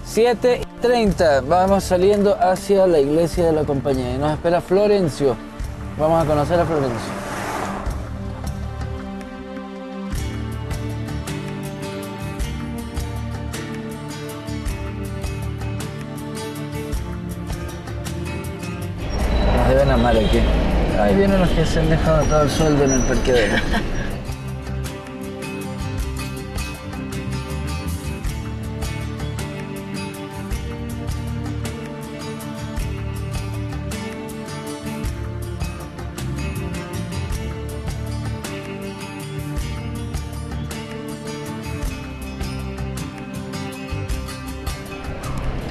7:30, vamos saliendo hacia la iglesia de la compañía y nos espera Florencio. Vamos a conocer a Florencio. Nos deben amar aquí. Ahí vienen los que se han dejado todo el sueldo en el parqueadero.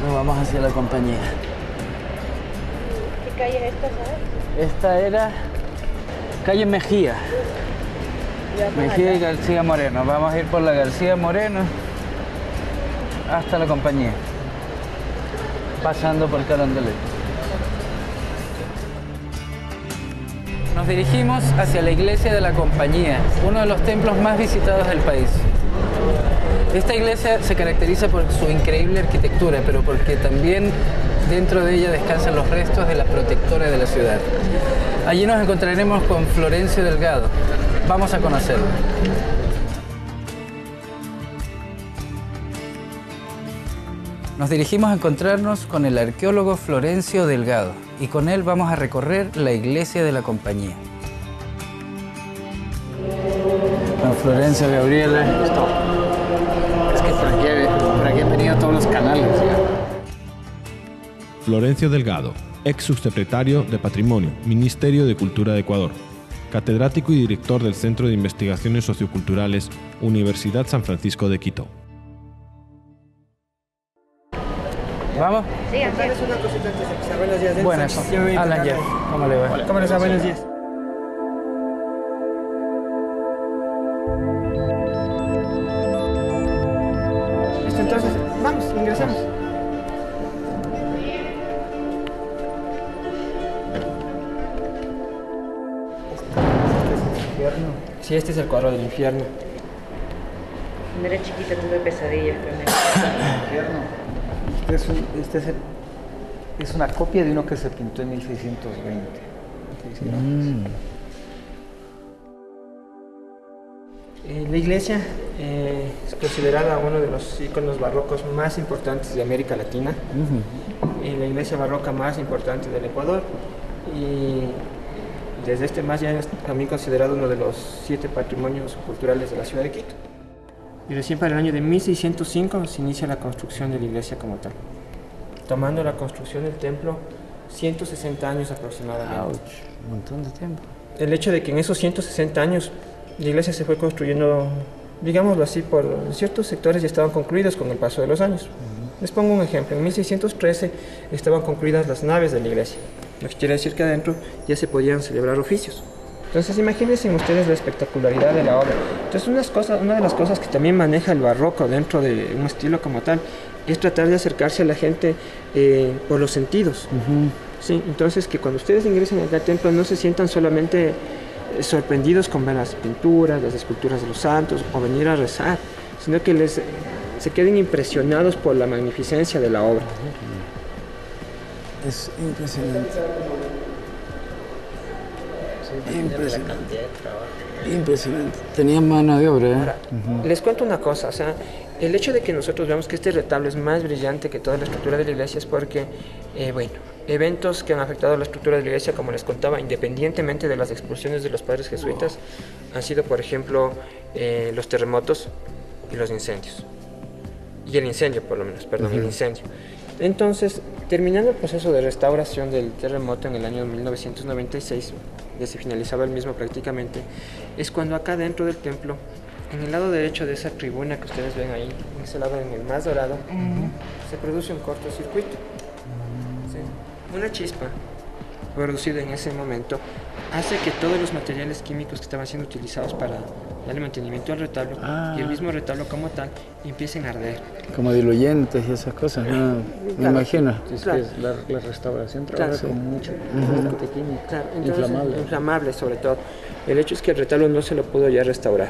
Nos vamos hacia la compañía. ¿Qué calle es esta, sabes? Esta era calle Mejía. Mejía y García Moreno. Vamos a ir por la García Moreno hasta la compañía, pasando por Carondelet. Nos dirigimos hacia la iglesia de la compañía, uno de los templos más visitados del país. Esta iglesia se caracteriza por su increíble arquitectura, pero porque también dentro de ella descansan los restos de la protectora de la ciudad. Allí nos encontraremos con Florencio Delgado. Vamos a conocerlo. Nos dirigimos a encontrarnos con el arqueólogo Florencio Delgado y con él vamos a recorrer la iglesia de la compañía. Don Florencio, Gabriela. Es que por aquí han venido todos los canales. Florencio Delgado, ex subsecretario de Patrimonio, Ministerio de Cultura de Ecuador, catedrático y director del Centro de Investigaciones Socioculturales, Universidad San Francisco de Quito. ¿Vamos? Sí, así es. Una cosita antes de empezar. Buenos días. Buenas, Alan Jeff. ¿Cómo le va? ¿Cómo les va? Buenos días. Listo, entonces, vamos, ingresamos. Sí, este es el cuadro del infierno. Cuando era chiquita tuve pesadillas con él. Infierno. Es una copia de uno que se pintó en 1620. La iglesia es considerada uno de los iconos barrocos más importantes de América Latina. La iglesia barroca más importante del Ecuador. Y desde este más ya es también considerado uno de los 7 patrimonios culturales de la ciudad de Quito. Y recién para el año de 1605 se inicia la construcción de la iglesia como tal, tomando la construcción del templo 160 años aproximadamente. ¡Auch! Un montón de tiempo. El hecho de que en esos 160 años la iglesia se fue construyendo, digámoslo así, por ciertos sectores ya estaban concluidos con el paso de los años. Les pongo un ejemplo. En 1613 estaban concluidas las naves de la iglesia, lo que quiere decir que adentro ya se podían celebrar oficios. Entonces imagínense ustedes la espectacularidad de la obra. Entonces una de las cosas que también maneja el barroco dentro de un estilo como tal es tratar de acercarse a la gente por los sentidos. Sí, entonces que cuando ustedes ingresen al templo no se sientan solamente sorprendidos con ver las pinturas, las esculturas de los santos o venir a rezar, sino que se queden impresionados por la magnificencia de la obra. Es impresionante. Impresionante. Tenían mano de obra, ¿eh? Ahora, les cuento una cosa, o sea, el hecho de que nosotros veamos que este retablo es más brillante que toda la estructura de la iglesia es porque, eventos que han afectado la estructura de la iglesia, como les contaba, independientemente de las expulsiones de los padres jesuitas, han sido, por ejemplo, los terremotos y los incendios. Y el incendio, por lo menos, perdón, el incendio. Entonces, terminando el proceso de restauración del terremoto en el año 1996, ya se finalizaba el mismo prácticamente, es cuando acá dentro del templo, en el lado derecho de esa tribuna que ustedes ven ahí, en ese lado, en el más dorado, se produce un cortocircuito. ¿Sí? Una chispa producido en ese momento hace que todos los materiales químicos que estaban siendo utilizados para darle mantenimiento al retablo y el mismo retablo como tal empiecen a arder. Como diluyentes y esas cosas, ¿no? Me imagino. Es Claro. que la restauración trabaja Claro, sí. con mucho componente químico, Claro, entonces, inflamable. inflamable sobre todo. El hecho es que el retablo no se lo pudo ya restaurar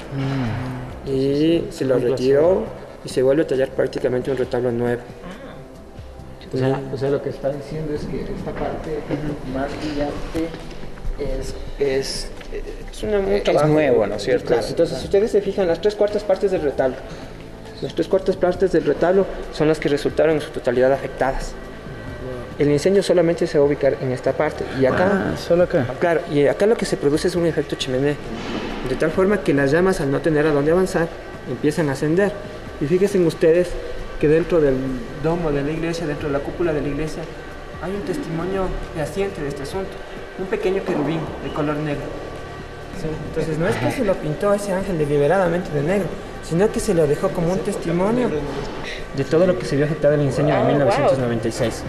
y se lo retiró y se vuelve a tallar prácticamente un retablo nuevo. O sea, lo que está diciendo es que esta parte más brillante es nuevo, ¿no es cierto? Claro, entonces, si ustedes se fijan, las 3/4 partes del retablo, las 3/4 partes del retablo son las que resultaron en su totalidad afectadas. El incendio solamente se va a ubicar en esta parte y acá, Solo acá. claro, y acá lo que se produce es un efecto chimenea, de tal forma que las llamas, al no tener a dónde avanzar, empiezan a ascender. Y fíjense ustedes que dentro del domo de la iglesia, dentro de la cúpula de la iglesia, hay un testimonio fehaciente de este asunto, un pequeño querubín de color negro. Sí, entonces no es que se lo pintó a ese ángel deliberadamente de negro, sino que se lo dejó como un testimonio de todo lo que se vio afectado en el incendio de 1996.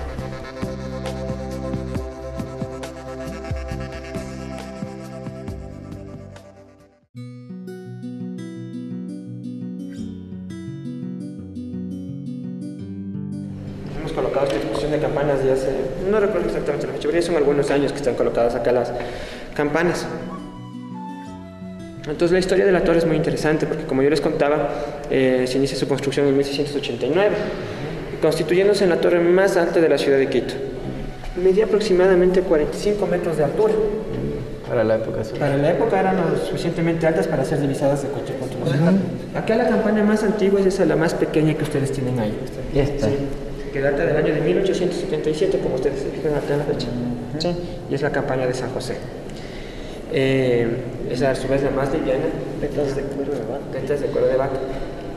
Hemos colocado esta disposición de campanas ya hace, no recuerdo exactamente la fecha, pero ya son algunos años que están colocadas acá las campanas. Entonces la historia de la torre es muy interesante porque, como yo les contaba, se inicia su construcción en 1689, constituyéndose en la torre más alta de la ciudad de Quito. Medía aproximadamente 45 metros de altura. Para la época. Sí. Para la época eran lo suficientemente altas para ser divisadas de cualquier punto. Acá la campana más antigua es esa, la más pequeña que ustedes tienen ahí. Esta. Sí, que data del año de 1877, como ustedes se fijan acá en la fecha. Sí, y es la campana de San José. Es a su vez la más liviana. Vetas de cuero de vaca. Vetas de cuero de vaca.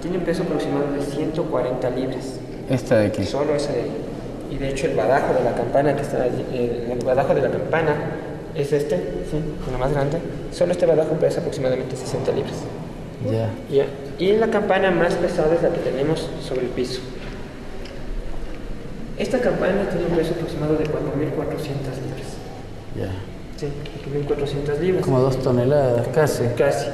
Tiene un peso aproximado de 140 libras. Esta de aquí. Solo esa de ahí. Y de hecho el badajo de la campana que está allí, el badajo de la campana es este, sí, lo más grande. Solo este badajo pesa aproximadamente 60 libras. Ya. Ya. Y la campana más pesada es la que tenemos sobre el piso. Esta campana tiene un peso aproximado de 4.400 libras. Ya. Sí, 4.400 libras. Como 2 toneladas, casi. Casi.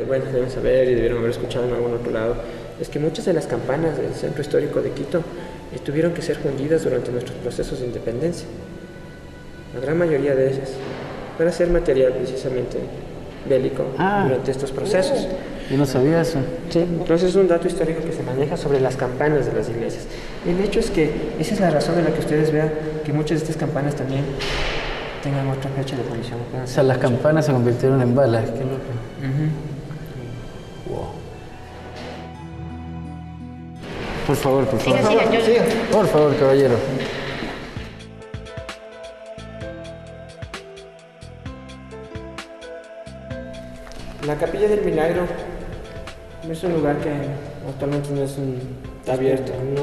Bueno, deben saber y debieron haber escuchado en algún otro lado, es que muchas de las campanas del centro histórico de Quito tuvieron que ser fundidas durante nuestros procesos de independencia. La gran mayoría de ellas, para hacer material precisamente bélico durante estos procesos. Yo no sabía eso. Sí, entonces es un dato histórico que se maneja sobre las campanas de las iglesias. El hecho es que esa es la razón de la que ustedes vean que muchas de estas campanas también tengan otra fecha de fundición. O sea, las campanas se convirtieron en balas. Qué loco. Wow. Por favor, por favor. Sigan. Por favor, caballero. La Capilla del Milagro es un lugar que actualmente no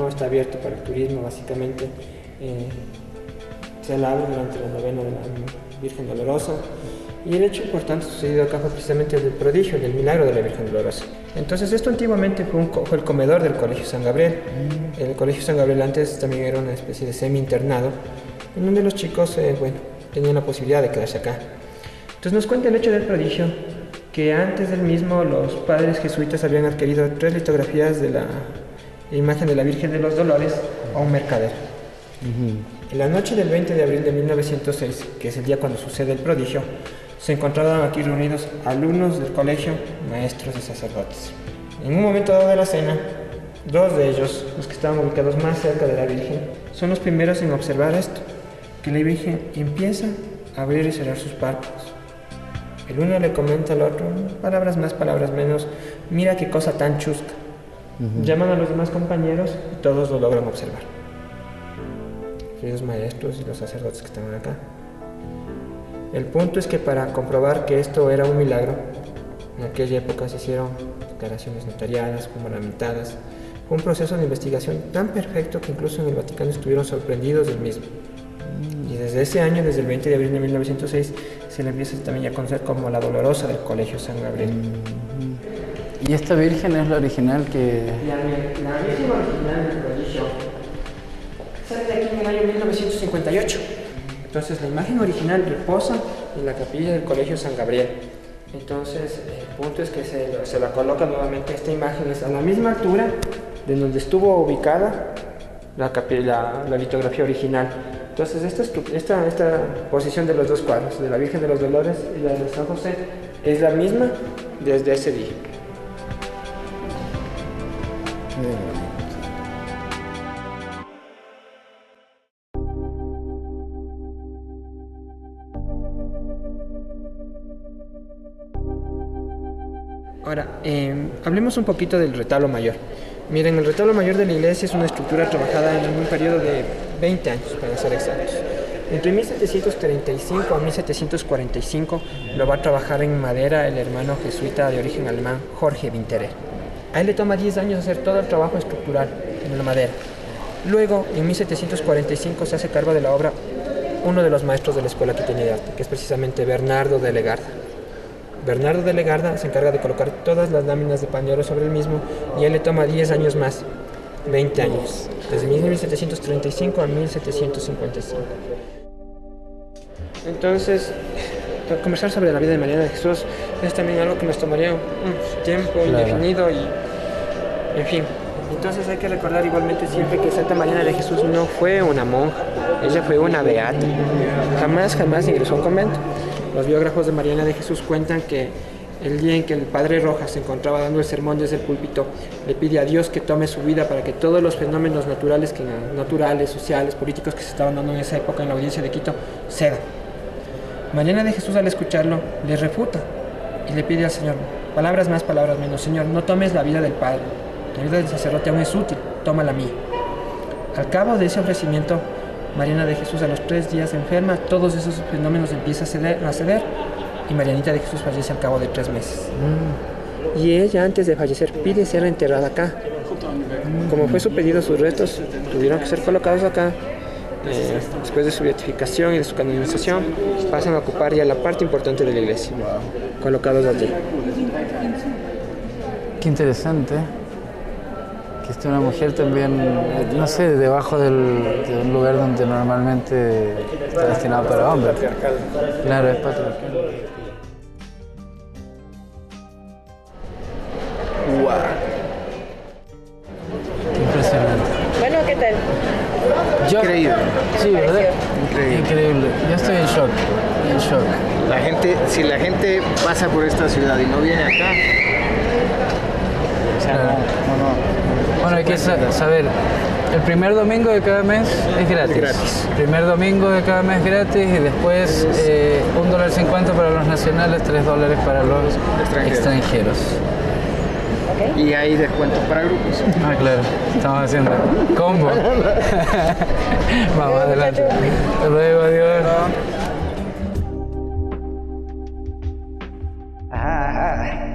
está abierto para el turismo, básicamente. Se alaba durante la novena de la Virgen Dolorosa, y el hecho importante sucedido acá fue precisamente el del prodigio, del milagro de la Virgen Dolorosa. Entonces esto antiguamente fue el comedor del Colegio San Gabriel. El Colegio San Gabriel antes también era una especie de semi-internado, en donde los chicos tenían la posibilidad de quedarse acá. Entonces nos cuenta el hecho del prodigio que antes del mismo los padres jesuitas habían adquirido 3 litografías de la imagen de la Virgen de los Dolores a un mercader. En la noche del 20 de abril de 1906, que es el día cuando sucede el prodigio, se encontraban aquí reunidos alumnos del colegio, maestros y sacerdotes. En un momento dado de la cena, 2 de ellos, los que estaban ubicados más cerca de la Virgen, son los primeros en observar esto, que la Virgen empieza a abrir y cerrar sus párpados. El uno le comenta al otro, palabras más, palabras menos, mira qué cosa tan chusca. Llaman a los demás compañeros y todos lo logran observar. Los maestros y los sacerdotes que estaban acá. El punto es que para comprobar que esto era un milagro, en aquella época se hicieron declaraciones notariadas, juramentadas. Fue un proceso de investigación tan perfecto que incluso en el Vaticano estuvieron sorprendidos del mismo. Y desde ese año, desde el 20 de abril de 1906, se le empieza también a conocer como la Dolorosa del Colegio San Gabriel. ¿Y esta virgen es la original que...? La Virgen original del prodigio sale de aquí en el año 1958. Entonces la imagen original reposa en la capilla del Colegio San Gabriel. Entonces el punto es que se la coloca nuevamente esta imagen, es a la misma altura de donde estuvo ubicada la litografía original. Entonces esta posición de los dos cuadros, de la Virgen de los Dolores y la de San José, es la misma desde ese día. Ahora, hablemos un poquito del retablo mayor. Miren, el retablo mayor de la iglesia es una estructura trabajada en un periodo de 20 años, para ser exactos. Entre 1735 a 1745 lo va a trabajar en madera el hermano jesuita de origen alemán Jorge Winterer. A él le toma 10 años hacer todo el trabajo estructural en la madera. Luego, en 1745 se hace cargo de la obra uno de los maestros de la Escuela Quiteña de Arte, que es precisamente Bernardo de Legarda. Bernardo de Legarda se encarga de colocar todas las láminas de pan de oro sobre el mismo y a él le toma 10 años más, 20 años, desde 1735 a 1755. Entonces, conversar sobre la vida de Mariana de Jesús es también algo que nos tomaría un tiempo indefinido y, en fin. Entonces hay que recordar igualmente siempre que Santa Mariana de Jesús no fue una monja, ella fue una beata. Jamás ingresó a un convento. Los biógrafos de Mariana de Jesús cuentan que el día en que el padre Rojas se encontraba dando el sermón desde el púlpito, le pide a Dios que tome su vida para que todos los fenómenos naturales, sociales, políticos que se estaban dando en esa época en la audiencia de Quito, cedan. Mariana de Jesús, al escucharlo, le refuta y le pide al Señor, palabras más, palabras menos, Señor, no tomes la vida del padre, la vida del sacerdote aún es útil, toma la mía. Al cabo de ese ofrecimiento, Mariana de Jesús a los 3 días enferma, todos esos fenómenos empiezan a ceder y Marianita de Jesús fallece al cabo de 3 meses. Y ella, antes de fallecer, pide ser enterrada acá. Como fue su pedido, sus restos tuvieron que ser colocados acá. Después de su beatificación y de su canonización, pasan a ocupar ya la parte importante de la iglesia, colocados allí. Qué interesante. Que esté una mujer también, no sé, debajo de un lugar donde normalmente está destinado para hombres. Claro, es patriarcal. ¡Wow! Impresionante. Bueno, ¿qué tal? Increíble. Sí, ¿verdad? Increíble. Yo estoy en shock. En shock. Si la gente pasa por esta ciudad y no viene acá, o sea, Claro. no. Bueno, hay que saber, el primer domingo de cada mes es gratis. El primer domingo de cada mes gratis y después $1.50 para los nacionales, $3 para los extranjeros. Y hay descuentos para grupos. Ah, claro, estamos haciendo combo. Vamos adelante. Hasta luego, adiós. Ay,